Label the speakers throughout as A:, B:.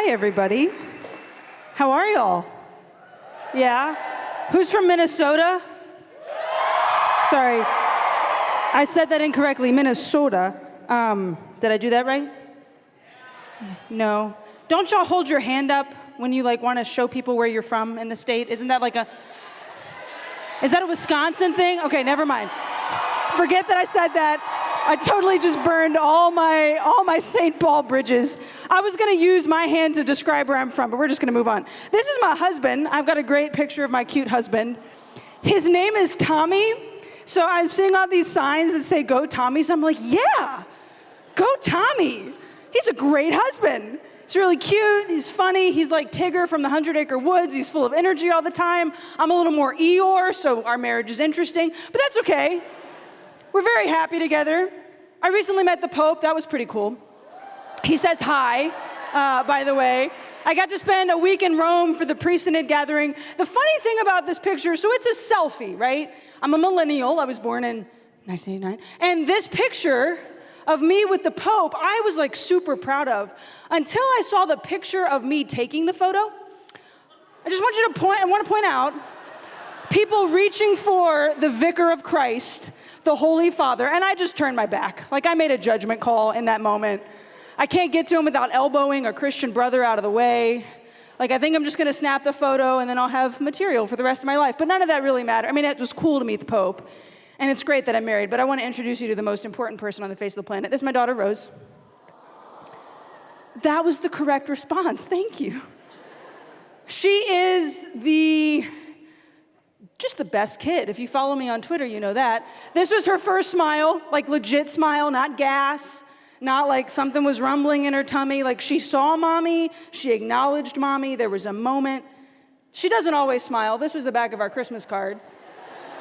A: Hi, everybody. How are y'all? Yeah? Who's from Minnesota? Sorry, I said that incorrectly, Minnesota. Did I do that right? No. Don't y'all hold your hand up when you want to show people where you're from in the state? Isn't that is that a Wisconsin thing? Okay, never mind. Forget that I said that. I totally just burned all my St. Paul bridges. I was gonna use my hand to describe where I'm from, but we're just gonna move on. This is my husband. I've got a great picture of my cute husband. His name is Tommy. So I'm seeing all these signs that say, go Tommy. So I'm like, yeah, go Tommy. He's a great husband. He's really cute, he's funny, he's like Tigger from the 100 Acre Woods, he's full of energy all the time. I'm a little more Eeyore, so our marriage is interesting, but that's okay. We're very happy together. I recently met the Pope, that was pretty cool. He says hi, by the way. I got to spend a week in Rome for the pre-synod gathering. The funny thing about this picture, so it's a selfie, right? I'm a millennial, I was born in 1989. And this picture of me with the Pope, I was super proud of, until I saw the picture of me taking the photo. I want to point out, people reaching for the Vicar of Christ, the Holy Father, and I just turned my back. I made a judgment call in that moment. I can't get to him without elbowing a Christian brother out of the way. I think I'm just gonna snap the photo and then I'll have material for the rest of my life. But none of that really mattered. I mean, it was cool to meet the Pope, and it's great that I'm married, but I want to introduce you to the most important person on the face of the planet. This is my daughter, Rose. That was the correct response, thank you. She is just the best kid. If you follow me on Twitter, you know that. This was her first smile, legit smile, not gas, not something was rumbling in her tummy. She saw mommy, she acknowledged mommy, there was a moment. She doesn't always smile. This was the back of our Christmas card.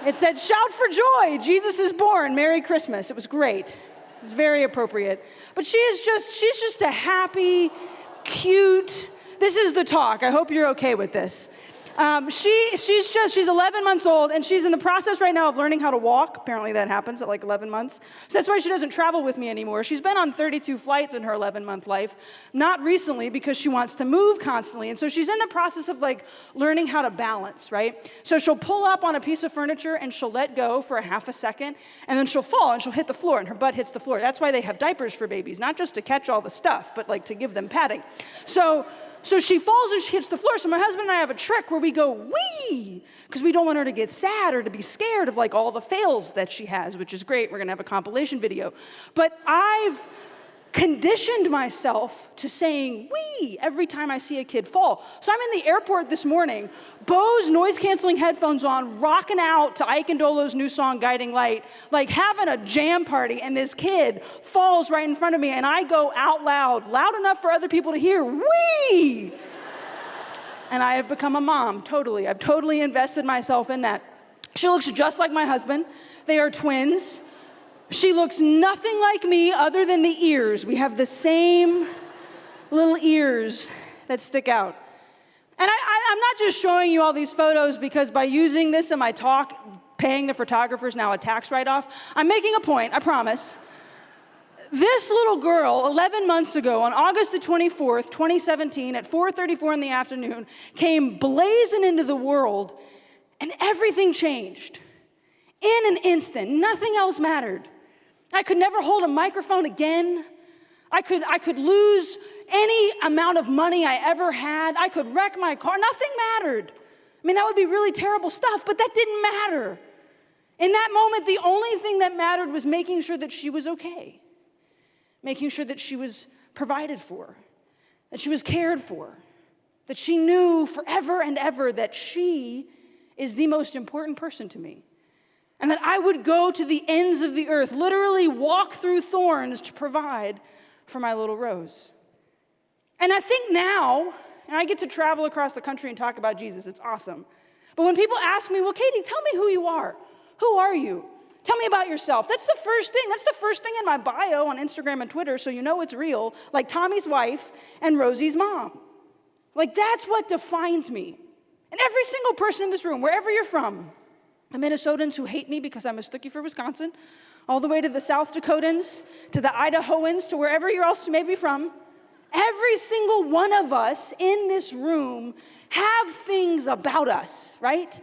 A: It said, shout for joy, Jesus is born, Merry Christmas. It was great. It was very appropriate. But she's just a happy, cute, this is the talk. I hope you're okay with this. She's 11 months old, and she's in the process right now of learning how to walk. Apparently that happens at 11 months. So that's why she doesn't travel with me anymore. She's been on 32 flights in her 11-month life. Not recently, because she wants to move constantly. And so she's in the process of learning how to balance, right? So she'll pull up on a piece of furniture and she'll let go for a half a second, and then she'll fall and she'll hit the floor and her butt hits the floor. That's why they have diapers for babies, not just to catch all the stuff, but to give them padding. So she falls and she hits the floor. So my husband and I have a trick where we go, wee, because we don't want her to get sad or to be scared of all the fails that she has, which is great. We're gonna have a compilation video. But I've conditioned myself to saying wee every time I see a kid fall. So I'm in the airport this morning, Bose noise-canceling headphones on, rocking out to Ike and Dolo's new song, Guiding Light, having a jam party, and this kid falls right in front of me, and I go out loud enough for other people to hear, wee! And I have become a mom, totally. I've totally invested myself in that. She looks just like my husband. They are twins. She looks nothing like me other than the ears. We have the same little ears that stick out. And I'm not just showing you all these photos because by using this in my talk, paying the photographers now a tax write-off, I'm making a point, I promise. This little girl, 11 months ago, on August the 24th, 2017, at 4:34 in the afternoon, came blazing into the world, and everything changed. In an instant, nothing else mattered. I could never hold a microphone again. I could lose any amount of money I ever had. I could wreck my car. Nothing mattered. I mean, that would be really terrible stuff, but that didn't matter. In that moment, the only thing that mattered was making sure that she was okay, making sure that she was provided for, that she was cared for, that she knew forever and ever that she is the most important person to me. And that I would go to the ends of the earth, literally walk through thorns to provide for my little Rose. And I think now, and I get to travel across the country and talk about Jesus, it's awesome. But when people ask me, well, Katie, tell me who you are. Who are you? Tell me about yourself. That's the first thing. That's the first thing in my bio on Instagram and Twitter, so you know it's real, like Tommy's wife and Rosie's mom. That's what defines me. And every single person in this room, wherever you're from, the Minnesotans who hate me because I'm a Stookie for Wisconsin, all the way to the South Dakotans, to the Idahoans, to wherever you're else may be from, Every single one of us in this room have things about us, right?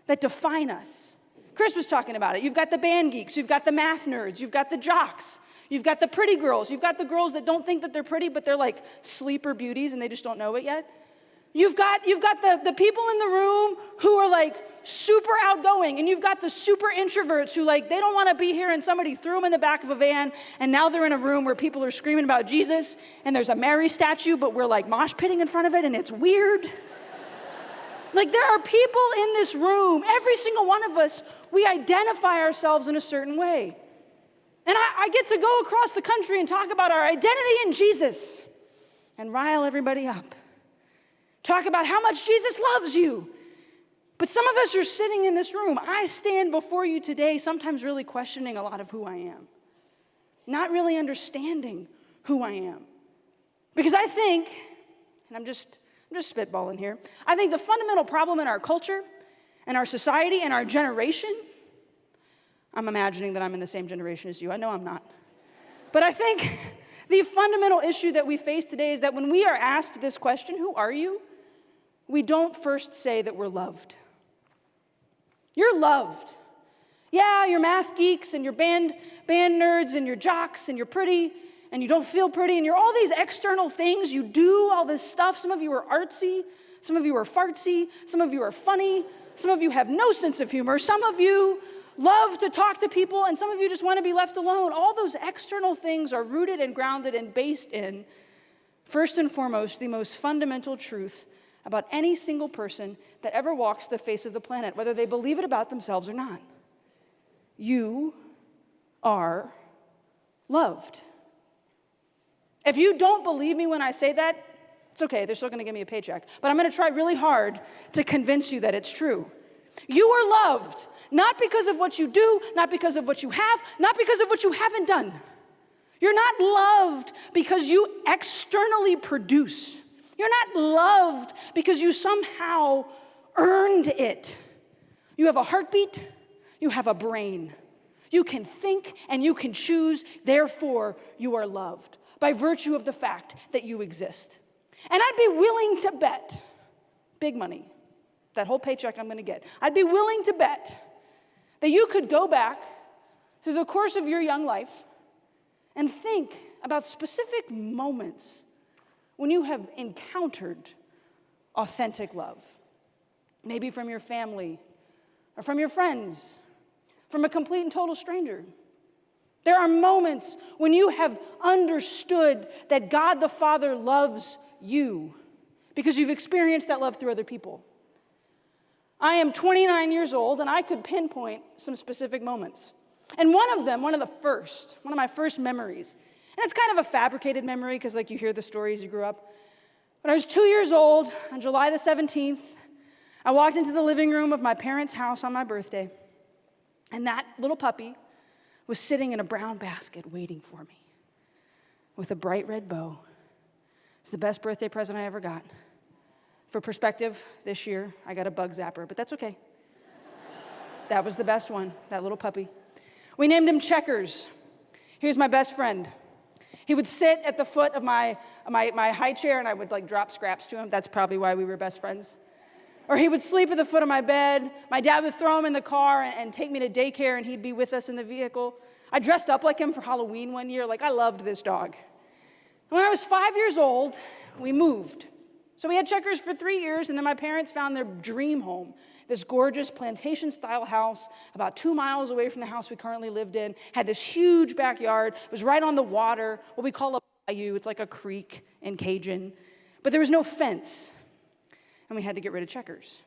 A: That define us. Chris was talking about it. You've got the band geeks, you've got the math nerds, you've got the jocks, you've got the pretty girls, you've got the girls that don't think that they're pretty, but they're like sleeper beauties and they just don't know it yet. You've got the people in the room who are like super outgoing, and you've got the super introverts who like, they don't want to be here, and somebody threw them in the back of a van, and now they're in a room where people are screaming about Jesus, and there's a Mary statue, but we're like mosh pitting in front of it, and it's weird. Like, there are people in this room, every single one of us, we identify ourselves in a certain way. And I get to go across the country and talk about our identity in Jesus and rile everybody up. Talk about how much Jesus loves you. But some of us are sitting in this room. I stand before you today sometimes really questioning a lot of who I am. Not really understanding who I am. Because I think, and I'm just spitballing here, I think the fundamental problem in our culture and our society and our generation, I'm imagining that I'm in the same generation as you. I know I'm not. But I think the fundamental issue that we face today is that when we are asked this question, who are you? We don't first say that we're loved. You're loved. Yeah, you're math geeks and you're band nerds and you're jocks and you're pretty and you don't feel pretty and you're all these external things. You do all this stuff. Some of you are artsy. Some of you are fartsy. Some of you are funny. Some of you have no sense of humor. Some of you love to talk to people, and some of you just want to be left alone. All those external things are rooted and grounded and based in, first and foremost, the most fundamental truth about any single person that ever walks the face of the planet, whether they believe it about themselves or not. You are loved. If you don't believe me when I say that, it's okay, they're still gonna give me a paycheck. But I'm gonna try really hard to convince you that it's true. You are loved, not because of what you do, not because of what you have, not because of what you haven't done. You're not loved because you externally produce. You're not loved because you somehow earned it. You have a heartbeat, you have a brain. You can think and you can choose, therefore you are loved by virtue of the fact that you exist. And I'd be willing to bet, big money, that whole paycheck I'm gonna get, I'd be willing to bet that you could go back through the course of your young life and think about specific moments when you have encountered authentic love. Maybe from your family, or from your friends, from a complete and total stranger. There are moments when you have understood that God the Father loves you because you've experienced that love through other people. I am 29 years old, and I could pinpoint some specific moments. And one of my first memories, and it's kind of a fabricated memory because like you hear the stories you grew up. When I was 2 years old, on July the 17th, I walked into the living room of my parents' house on my birthday, and that little puppy was sitting in a brown basket waiting for me with a bright red bow. It's the best birthday present I ever got. For perspective, this year I got a bug zapper, but that's okay. That was the best one, that little puppy. We named him Checkers. He was my best friend. He would sit at the foot of my high chair, and I would like drop scraps to him. That's probably why we were best friends. Or he would sleep at the foot of my bed. My dad would throw him in the car and take me to daycare, and he'd be with us in the vehicle. I dressed up like him for Halloween one year. Like, I loved this dog. And when I was 5 years old, we moved. So we had Checkers for 3 years, and then my parents found their dream home, this gorgeous plantation-style house about 2 miles away from the house we currently lived in, had this huge backyard. It was right on the water, what we call a bayou. It's like a creek in Cajun. But there was no fence, and we had to get rid of Checkers.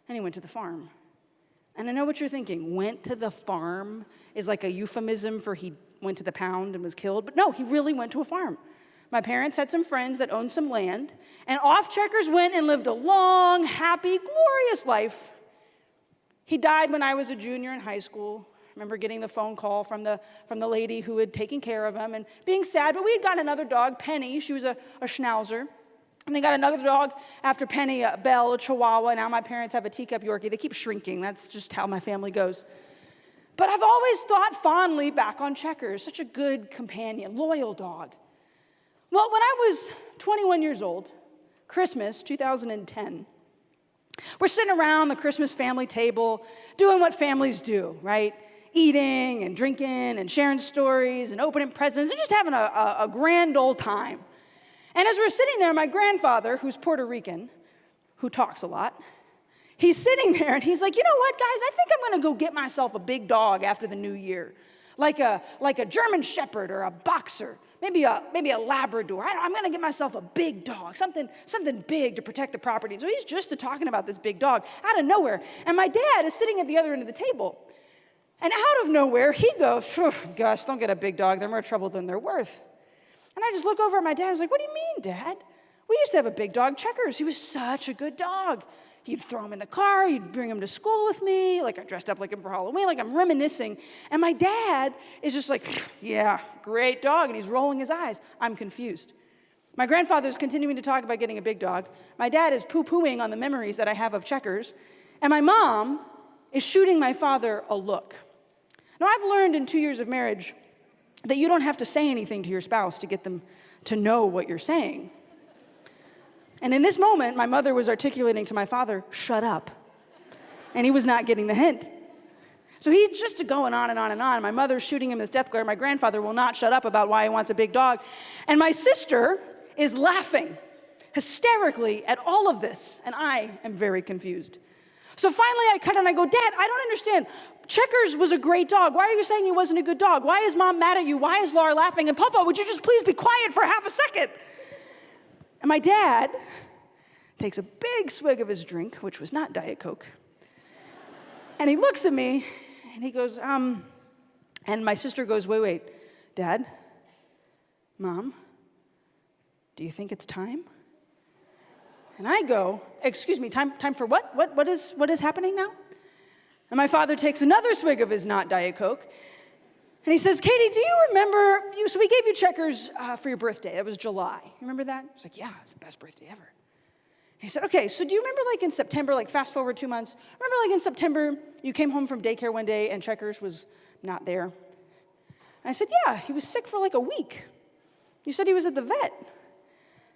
A: And he went to the farm. And I know what you're thinking. Went to the farm is like a euphemism for he went to the pound and was killed. But no, he really went to a farm. My parents had some friends that owned some land, and off Checkers went and lived a long, happy, glorious life. He died when I was a junior in high school. I remember getting the phone call from the lady who had taken care of him and being sad, but we had got another dog, Penny. She was a schnauzer. And they got another dog after Penny, Belle, a Chihuahua. Now my parents have a teacup Yorkie. They keep shrinking. That's just how my family goes. But I've always thought fondly back on Checkers. Such a good companion, loyal dog. Well, when I was 21 years old, Christmas 2010, we're sitting around the Christmas family table doing what families do, right? Eating and drinking and sharing stories and opening presents and just having a grand old time. And as we're sitting there, my grandfather, who's Puerto Rican, who talks a lot, he's sitting there and he's like, you know what, guys, I think I'm gonna go get myself a big dog after the new year. Like a German Shepherd or a Boxer, maybe a Labrador. I'm gonna get myself a big dog, something big to protect the property. So he's just talking about this big dog out of nowhere. And my dad is sitting at the other end of the table. And out of nowhere, he goes, Gus, don't get a big dog. They're more trouble than they're worth. And I just look over at my dad. I was like, what do you mean, Dad? We used to have a big dog, Checkers. He was such a good dog. You'd throw him in the car. You'd bring him to school with me. Like I dressed up like him for Halloween. Like I'm reminiscing. And my dad is just like, yeah, great dog. And he's rolling his eyes. I'm confused. My grandfather's continuing to talk about getting a big dog. My dad is poo-pooing on the memories that I have of Checkers. And my mom is shooting my father a look. Now, I've learned in 2 years of marriage that you don't have to say anything to your spouse to get them to know what you're saying. And in this moment, my mother was articulating to my father, shut up. And he was not getting the hint. So he's just going on and on and on. My mother's shooting him this death glare. My grandfather will not shut up about why he wants a big dog. And my sister is laughing hysterically at all of this. And I am very confused. So finally I cut and I go, Dad, I don't understand. Checkers was a great dog. Why are you saying he wasn't a good dog? Why is Mom mad at you? Why is Laura laughing? And Papa, would you just please be quiet for half a second? And my dad takes a big swig of his drink, which was not Diet Coke. And he looks at me and he goes, and my sister goes, wait, Dad, Mom, do you think it's time? And I go, excuse me, time for what? What is happening now? And my father takes another swig of his not Diet Coke, and he says, Katie, do you remember, so we gave you Checkers for your birthday. It was July. You remember that? I was like, yeah, it's the best birthday ever. And he said, okay, so do you remember like in September, like fast forward 2 months, remember like in September, you came home from daycare one day and Checkers was not there? And I said, yeah, he was sick for like a week. You said he was at the vet.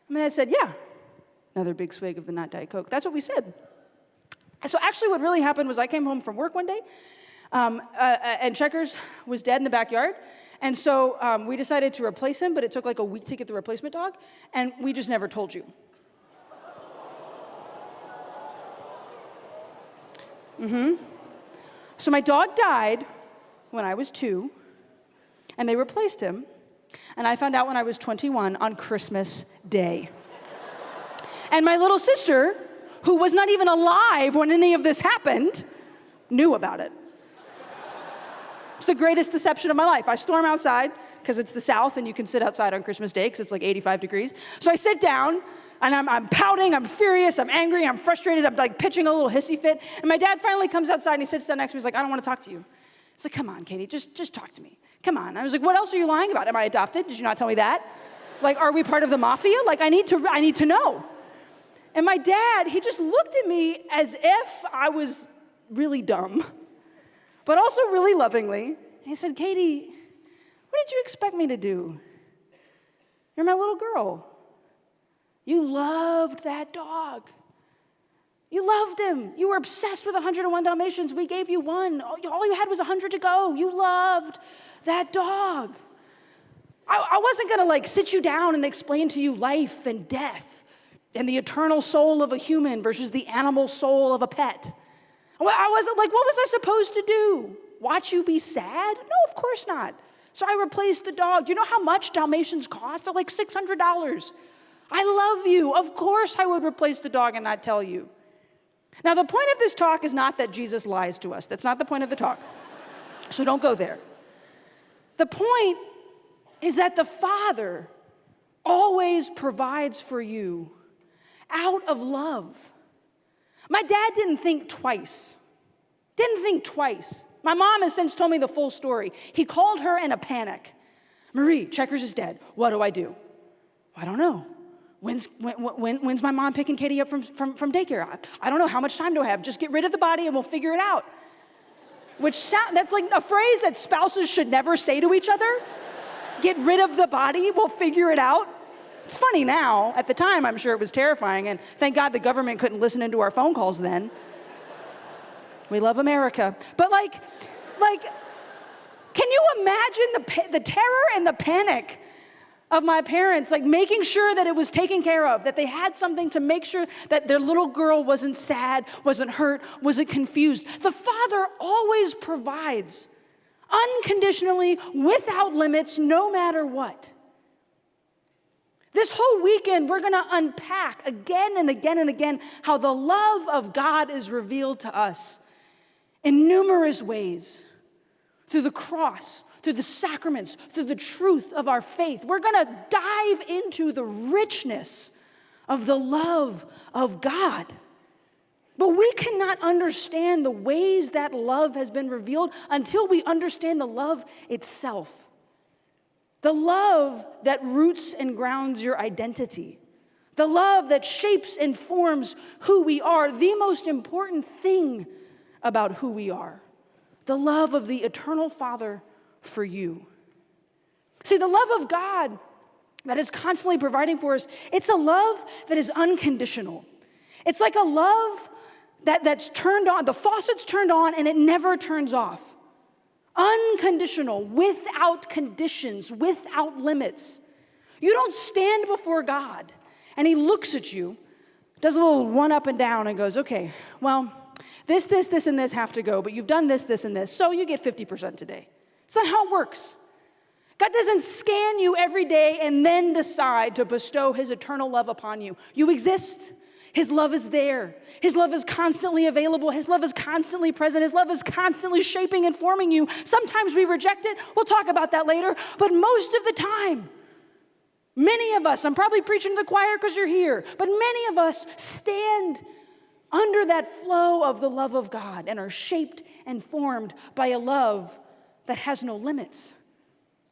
A: And my dad said, yeah. Another big swig of the not Diet Coke. That's what we said. So actually what really happened was I came home from work one day, and Checkers was dead in the backyard. And so we decided to replace him, but it took like a week to get the replacement dog, and we just never told you. So my dog died when I was 2, and they replaced him, and I found out when I was 21 on Christmas Day. And my little sister, who was not even alive when any of this happened, knew about it. It's the greatest deception of my life. I storm outside, because it's the South, and you can sit outside on Christmas Day, because it's like 85 degrees. So I sit down, and I'm pouting, I'm furious, I'm angry, I'm frustrated, I'm like pitching a little hissy fit. And my dad finally comes outside, and he sits down next to me, he's like, I don't want to talk to you. He's like, come on, Katie, just talk to me. Come on. I was like, what else are you lying about? Am I adopted? Did you not tell me that? Like, are we part of the mafia? Like, I need to know. And my dad, he just looked at me as if I was really dumb, but also really lovingly. And he said, Katie, what did you expect me to do? You're my little girl. You loved that dog. You loved him. You were obsessed with 101 Dalmatians. We gave you one. All you had was 100 to go. You loved that dog. I wasn't going to like sit you down and explain to you life and death and the eternal soul of a human versus the animal soul of a pet. I wasn't like, what was I supposed to do? Watch you be sad? No, of course not. So I replaced the dog. Do you know how much Dalmatians cost? They're like $600. I love you. Of course I would replace the dog and not tell you. Now, the point of this talk is not that Jesus lies to us. That's not the point of the talk. So don't go there. The point is that the Father always provides for you out of love. My dad didn't think twice. My mom has since told me the full story. He called her in a panic. Marie, Checkers is dead. What do I do? I don't know. When's my mom picking Katie up from daycare? I don't know. How much time do I have? Just get rid of the body and we'll figure it out. That's like a phrase that spouses should never say to each other. Get rid of the body, we'll figure it out. It's funny now. At the time, I'm sure it was terrifying, and thank God the government couldn't listen into our phone calls then. We love America. But like, can you imagine the terror and the panic of my parents, like making sure that it was taken care of, that they had something to make sure that their little girl wasn't sad, wasn't hurt, wasn't confused. The Father always provides unconditionally, without limits, no matter what. This whole weekend, we're gonna unpack again and again and again how the love of God is revealed to us in numerous ways, through the cross, through the sacraments, through the truth of our faith. We're gonna dive into the richness of the love of God. But we cannot understand the ways that love has been revealed until we understand the love itself. The love that roots and grounds your identity. The love that shapes and forms who we are. The most important thing about who we are. The love of the eternal Father for you. See, the love of God that is constantly providing for us, it's a love that is unconditional. It's like a love that's turned on, the faucet's turned on and it never turns off. Unconditional, without conditions, without limits. You don't stand before God and he looks at you, does a little one up and down and goes, okay, well, this, and this have to go, but you've done this, and this, so you get 50% today. It's not how it works. God doesn't scan you every day and then decide to bestow his eternal love upon you. You exist. His love is there. His love is constantly available. His love is constantly present. His love is constantly shaping and forming you. Sometimes we reject it. We'll talk about that later. But most of the time, many of us, I'm probably preaching to the choir because you're here, but many of us stand under that flow of the love of God and are shaped and formed by a love that has no limits.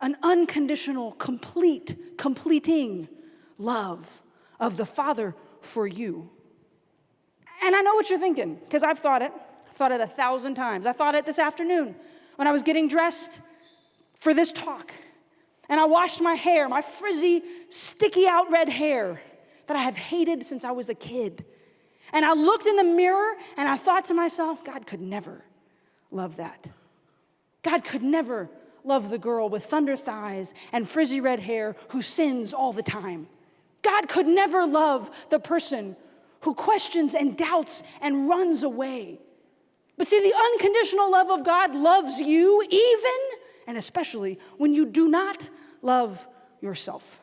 A: An unconditional, completing love of the Father for you. And I know what you're thinking, because I've thought it. I've thought it 1,000 times. I thought it this afternoon when I was getting dressed for this talk. And I washed my hair, my frizzy, sticky out red hair that I have hated since I was a kid. And I looked in the mirror and I thought to myself, God could never love that. God could never love the girl with thunder thighs and frizzy red hair who sins all the time. God could never love the person who questions and doubts and runs away. But see, the unconditional love of God loves you even and especially when you do not love yourself.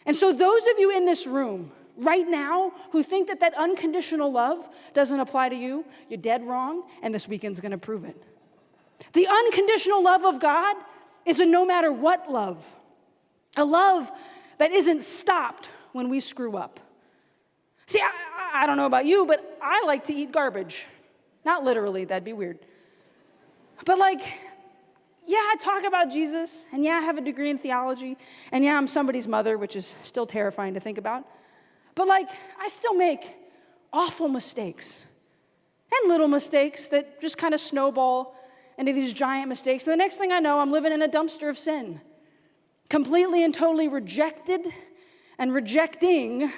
A: And so those of you in this room right now who think that unconditional love doesn't apply to you, you're dead wrong, and this weekend's gonna prove it. The unconditional love of God is a no matter what love. A love that isn't stopped when we screw up. See, I don't know about you, but I like to eat garbage. Not literally, that'd be weird. But yeah, I talk about Jesus, and yeah, I have a degree in theology, and yeah, I'm somebody's mother, which is still terrifying to think about. But I still make awful mistakes and little mistakes that just kind of snowball into these giant mistakes. And the next thing I know, I'm living in a dumpster of sin, completely and totally rejected and rejecting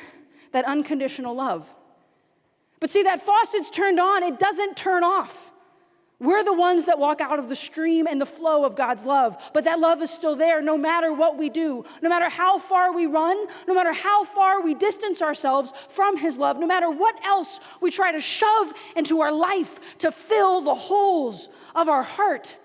A: that unconditional love. But see, that faucet's turned on, it doesn't turn off. We're the ones that walk out of the stream and the flow of God's love. But that love is still there no matter what we do, no matter how far we run, no matter how far we distance ourselves from his love, no matter what else we try to shove into our life to fill the holes of our heart.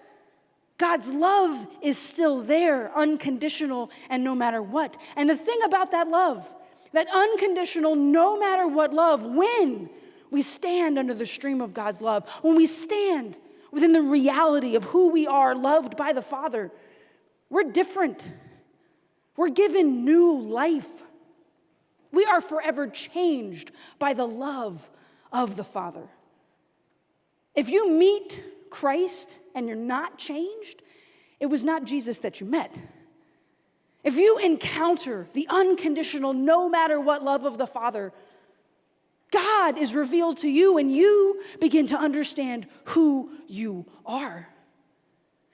A: God's love is still there, unconditional and no matter what. And the thing about that love, that unconditional no matter what love, when we stand under the stream of God's love, when we stand within the reality of who we are, loved by the Father, we're different. We're given new life. We are forever changed by the love of the Father. If you meet Christ and you're not changed, it was not Jesus that you met. If you encounter the unconditional, no matter what love of the Father, God is revealed to you and you begin to understand who you are.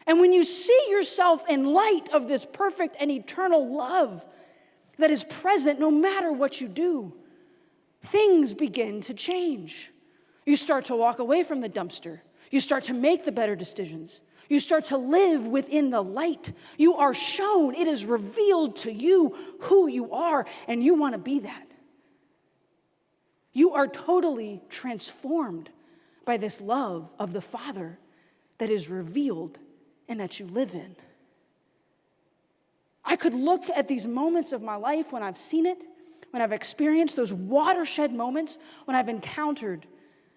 A: And when you see yourself in light of this perfect and eternal love, that is present no matter what you do. Things begin to change. You start to walk away from the dumpster. You start to make the better decisions. You start to live within the light. You are shown, it is revealed to you who you are, and you want to be that. You are totally transformed by this love of the Father that is revealed and that you live in. I could look at these moments of my life when I've seen it, when I've experienced those watershed moments, when I've encountered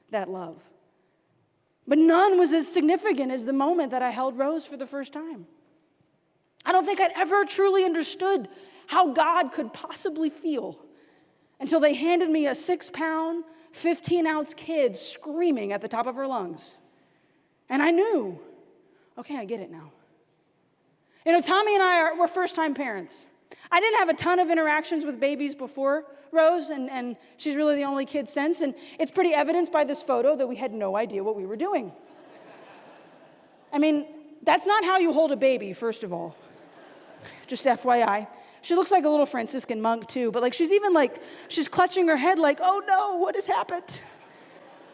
A: that love. But none was as significant as the moment that I held Rose for the first time. I don't think I'd ever truly understood how God could possibly feel until they handed me a 6-pound, 15-ounce kid screaming at the top of her lungs. And I knew, okay, I get it now. You know, Tommy and we're first-time parents. I didn't have a ton of interactions with babies before Rose, and she's really the only kid since, and it's pretty evidenced by this photo that we had no idea what we were doing. I mean, that's not how you hold a baby, first of all. Just FYI. She looks like a little Franciscan monk, too, but she's clutching her head like, oh no, what has happened?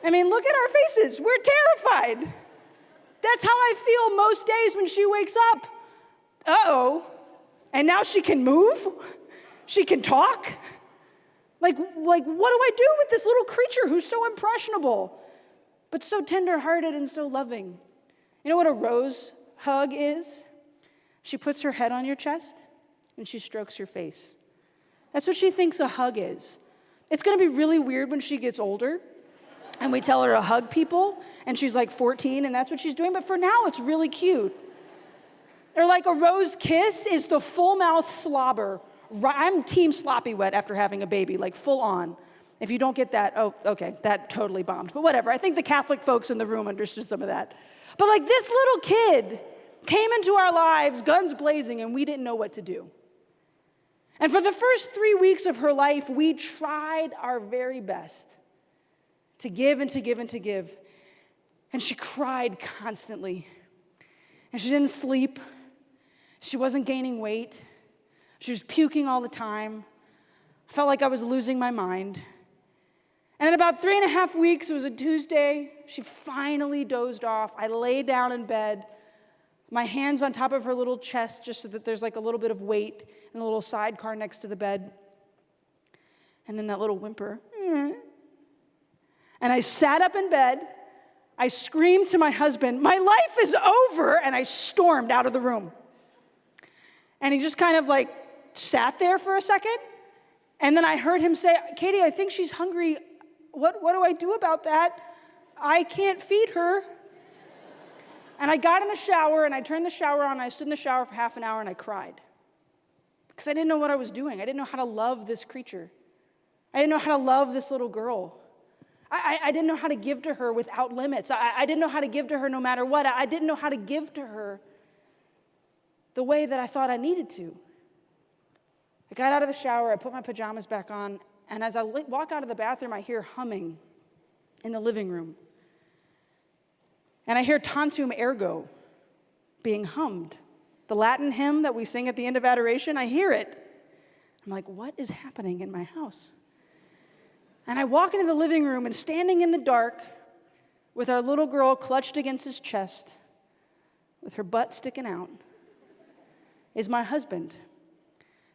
A: I mean, look at our faces. We're terrified. That's how I feel most days when she wakes up. Uh-oh. And now she can move? She can talk? Like, what do I do with this little creature who's so impressionable, but so tender-hearted and so loving? You know what a Rose hug is? She puts her head on your chest, and she strokes your face. That's what she thinks a hug is. It's going to be really weird when she gets older, and we tell her to hug people, and she's like 14, and that's what she's doing, but for now, it's really cute. Or like a Rose kiss is the full-mouth slobber. I'm team sloppy wet after having a baby, like full on. If you don't get that, oh, okay, that totally bombed. But whatever, I think the Catholic folks in the room understood some of that. But like this little kid came into our lives, guns blazing, and we didn't know what to do. And for the first 3 weeks of her life, we tried our very best to give and to give and to give. And she cried constantly. And she didn't sleep. She wasn't gaining weight. She was puking all the time. I felt like I was losing my mind. And in about 3.5 weeks, it was a Tuesday, she finally dozed off. I lay down in bed, my hands on top of her little chest, just so that there's like a little bit of weight and a little sidecar next to the bed. And then that little whimper. And I sat up in bed. I screamed to my husband, "My life is over!" And I stormed out of the room. And he just kind of like sat there for a second. And then I heard him say, "Katie, I think she's hungry. What do I do about that? I can't feed her." And I got in the shower and I turned the shower on. I stood in the shower for half an hour and I cried. Because I didn't know what I was doing. I didn't know how to love this creature. I didn't know how to love this little girl. I didn't know how to give to her without limits. I didn't know how to give to her no matter what. I didn't know how to give to her the way that I thought I needed to. I got out of the shower, I put my pajamas back on, and as I walk out of the bathroom, I hear humming in the living room. And I hear Tantum Ergo being hummed. The Latin hymn that we sing at the end of adoration, I hear it. I'm like, what is happening in my house? And I walk into the living room, and standing in the dark with our little girl clutched against his chest, with her butt sticking out, is my husband,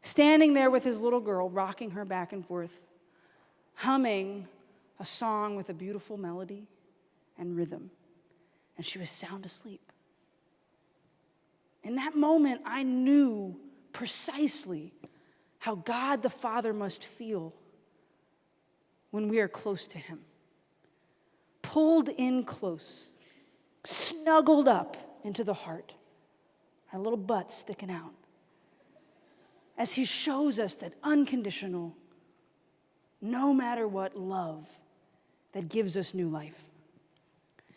A: standing there with his little girl, rocking her back and forth, humming a song with a beautiful melody and rhythm. And she was sound asleep. In that moment, I knew precisely how God the Father must feel when we are close to him. Pulled in close, snuggled up into the heart, our little butt sticking out, as he shows us that unconditional, no matter what love that gives us new life.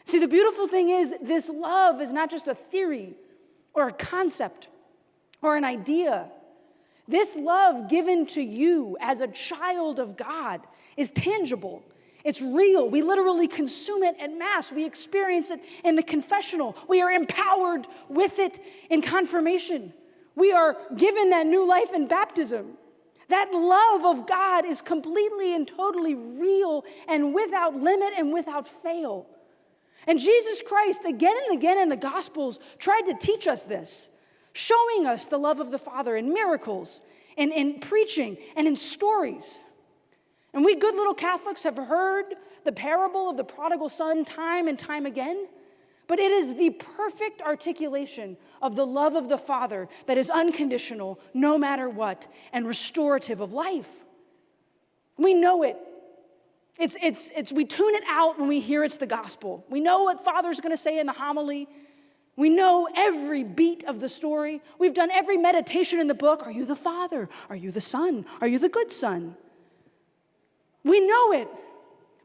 A: See, the beautiful thing is, this love is not just a theory or a concept or an idea. This love given to you as a child of God is tangible. It's real. We literally consume it en masse. We experience it in the confessional. We are empowered with it in confirmation. We are given that new life in baptism. That love of God is completely and totally real and without limit and without fail. And Jesus Christ, again and again in the Gospels, tried to teach us this, showing us the love of the Father in miracles, and in preaching, and in stories. And we good little Catholics have heard the parable of the prodigal son time and time again, but it is the perfect articulation of the love of the Father that is unconditional, no matter what, and restorative of life. We know it. We tune it out when we hear it's the gospel. We know what Father's going to say in the homily. We know every beat of the story. We've done every meditation in the book. Are you the Father? Are you the Son? Are you the good son? We know it,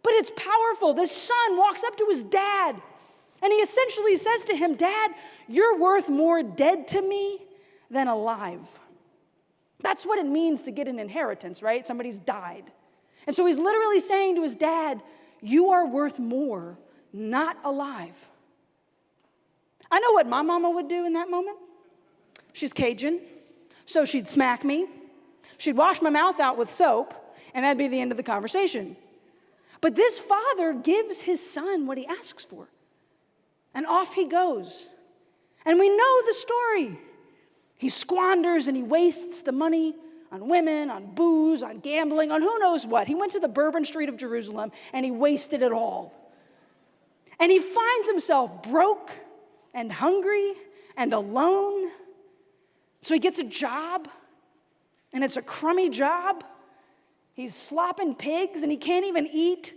A: but it's powerful. This son walks up to his dad, and he essentially says to him, Dad, you're worth more dead to me than alive. That's what it means to get an inheritance, right? Somebody's died. And so he's literally saying to his dad, you are worth more, not alive. I know what my mama would do in that moment. She's Cajun, so she'd smack me. She'd wash my mouth out with soap, and that'd be the end of the conversation. But this father gives his son what he asks for. And off he goes. And we know the story. He squanders and he wastes the money on women, on booze, on gambling, on who knows what. He went to the Bourbon Street of Jerusalem and he wasted it all. And he finds himself broke and hungry and alone. So he gets a job, and it's a crummy job. He's slopping pigs, and he can't even eat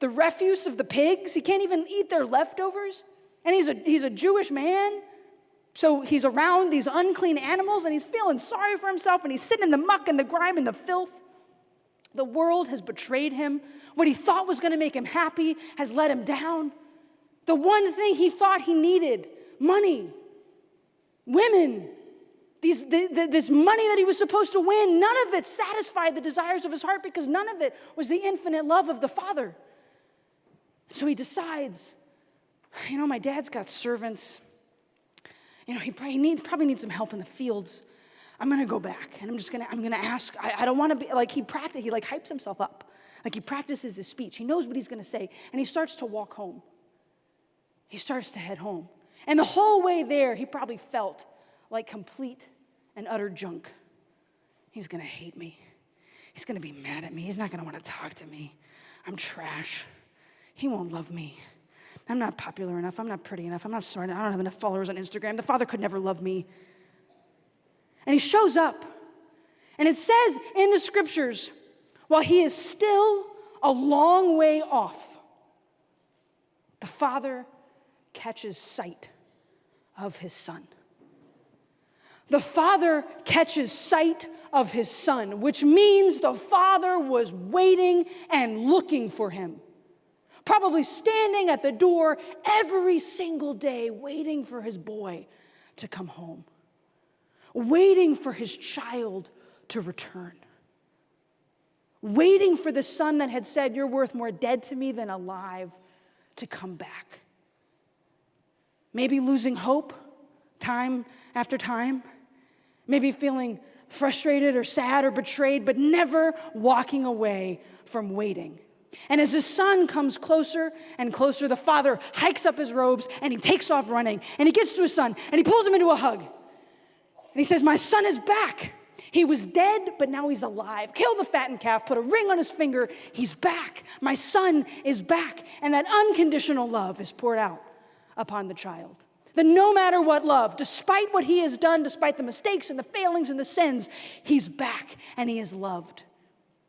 A: the refuse of the pigs. He can't even eat their leftovers. And he's a Jewish man, so he's around these unclean animals, and he's feeling sorry for himself, and he's sitting in the muck and the grime and the filth. The world has betrayed him. What he thought was going to make him happy has let him down. The one thing he thought he needed, money, women, this money that he was supposed to win, none of it satisfied the desires of his heart because none of it was the infinite love of the Father. So he decides, my dad's got servants. He probably needs some help in the fields. I'm going to go back, and I'm going to ask. I don't want to be, he hypes himself up. He practices his speech. He knows what he's going to say, and he starts to walk home. He starts to head home. And the whole way there, he probably felt like complete and utter junk. He's going to hate me. He's going to be mad at me. He's not going to want to talk to me. I'm trash. He won't love me. I'm not popular enough. I'm not pretty enough. I'm not smart enough. I don't have enough followers on Instagram. The Father could never love me. And he shows up. And it says in the scriptures, while he is still a long way off, the Father catches sight of his son. The Father catches sight of his son, which means the Father was waiting and looking for him. Probably standing at the door every single day, waiting for his boy to come home. Waiting for his child to return. Waiting for the son that had said, you're worth more dead to me than alive, to come back. Maybe losing hope time after time. Maybe feeling frustrated or sad or betrayed, but never walking away from waiting. And as his son comes closer and closer, the father hikes up his robes and he takes off running. And he gets to his son and he pulls him into a hug. And he says, my son is back. He was dead, but now he's alive. Kill the fattened calf, put a ring on his finger. He's back. My son is back. And that unconditional love is poured out upon the child. The no matter what love, despite what he has done, despite the mistakes and the failings and the sins, he's back and he is loved,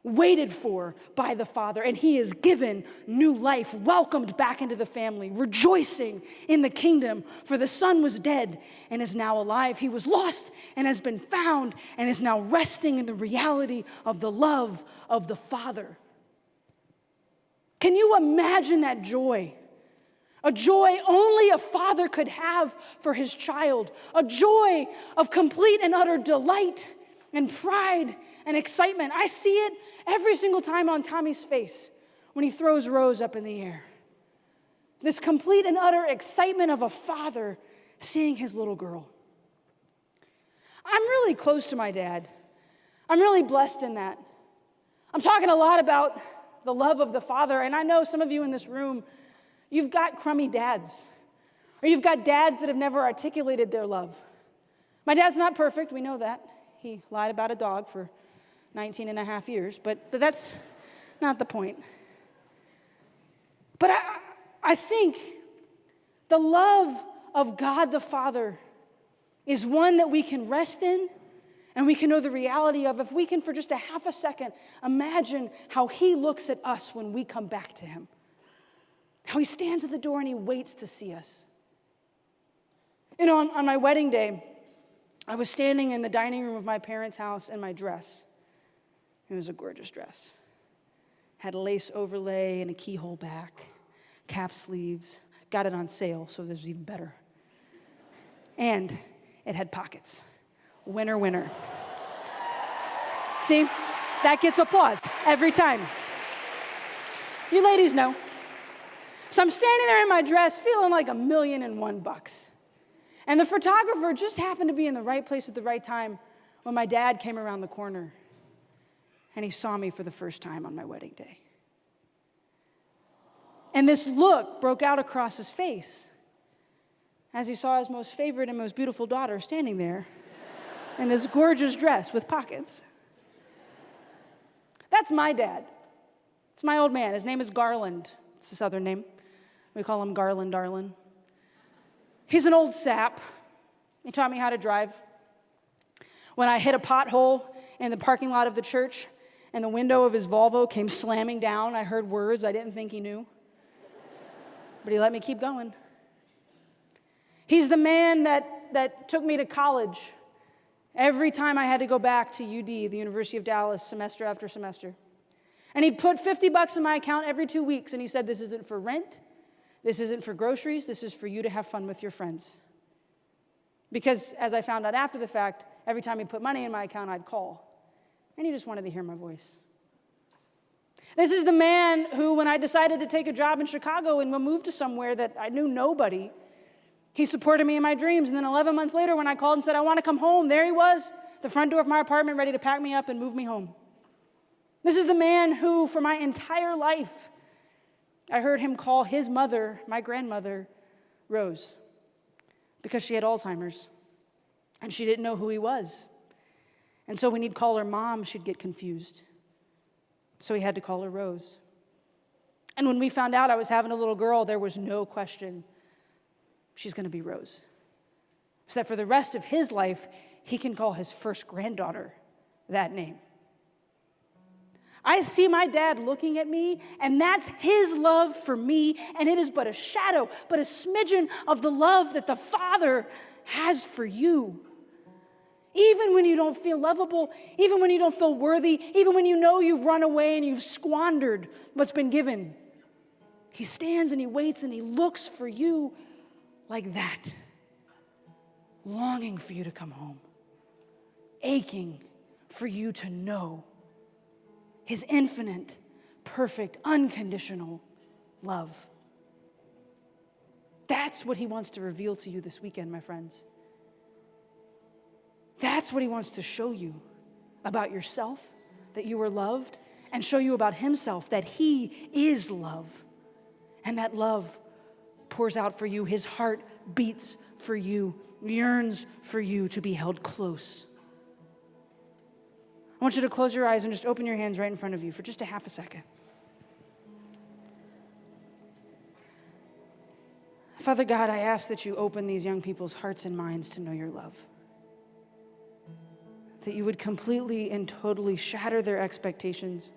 A: waited for by the Father, and he is given new life, welcomed back into the family, rejoicing in the kingdom, for the son was dead and is now alive. He was lost and has been found and is now resting in the reality of the love of the Father. Can you imagine that joy? A joy only a father could have for his child. A joy of complete and utter delight and pride and excitement. I see it every single time on Tommy's face when he throws Rose up in the air. This complete and utter excitement of a father seeing his little girl. I'm really close to my dad. I'm really blessed in that. I'm talking a lot about the love of the Father, and I know some of you in this room, you've got crummy dads, or you've got dads that have never articulated their love. My dad's not perfect, we know that. He lied about a dog for 19 and a half years, but that's not the point. But I think the love of God the Father is one that we can rest in, and we can know the reality of, if we can for just a half a second imagine how he looks at us when we come back to him. How he stands at the door and he waits to see us. You know, on my wedding day, I was standing in the dining room of my parents' house in my dress. It was a gorgeous dress. Had a lace overlay and a keyhole back, cap sleeves. Got it on sale, so this was even better. And it had pockets. Winner, winner. See, that gets applause every time. You ladies know. So I'm standing there in my dress feeling like $1,000,001. And the photographer just happened to be in the right place at the right time when my dad came around the corner and he saw me for the first time on my wedding day. And this look broke out across his face as he saw his most favorite and most beautiful daughter standing there in this gorgeous dress with pockets. That's my dad. It's my old man. His name is Garland. It's a Southern name. We call him Garland, darling. He's an old sap. He taught me how to drive. When I hit a pothole in the parking lot of the church and the window of his Volvo came slamming down, I heard words I didn't think he knew. But he let me keep going. He's the man that took me to college every time I had to go back to UD, the University of Dallas, semester after semester. And he'd put $50 in my account every 2 weeks, and he said, this isn't for rent, this isn't for groceries, this is for you to have fun with your friends. Because as I found out after the fact, every time he put money in my account, I'd call. And he just wanted to hear my voice. This is the man who, when I decided to take a job in Chicago and move to somewhere that I knew nobody, he supported me in my dreams. And then 11 months later, when I called and said, I want to come home, there he was, the front door of my apartment, ready to pack me up and move me home. This is the man who, for my entire life, I heard him call his mother, my grandmother, Rose, because she had Alzheimer's, and she didn't know who he was. And so when he'd call her mom, she'd get confused. So he had to call her Rose. And when we found out I was having a little girl, there was no question she's going to be Rose. So that for the rest of his life, he can call his first granddaughter that name. I see my dad looking at me, and that's his love for me, and it is but a shadow, but a smidgen of the love that the Father has for you. Even when you don't feel lovable, even when you don't feel worthy, even when you know you've run away and you've squandered what's been given, he stands and he waits and he looks for you like that, longing for you to come home, aching for you to know his infinite, perfect, unconditional love. That's what he wants to reveal to you this weekend, my friends. That's what he wants to show you about yourself, that you are loved, and show you about himself, that he is love. And that love pours out for you. His heart beats for you, yearns for you to be held close. I want you to close your eyes and just open your hands right in front of you for just a half a second. Father God, I ask that you open these young people's hearts and minds to know your love. That you would completely and totally shatter their expectations,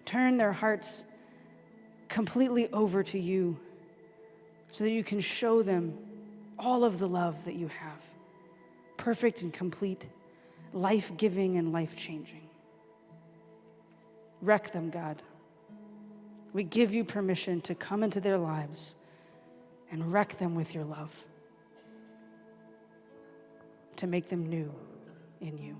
A: turn their hearts completely over to you so that you can show them all of the love that you have, perfect and complete, life-giving and life-changing. Wreck them, God. We give you permission to come into their lives and wreck them with your love, to make them new in you.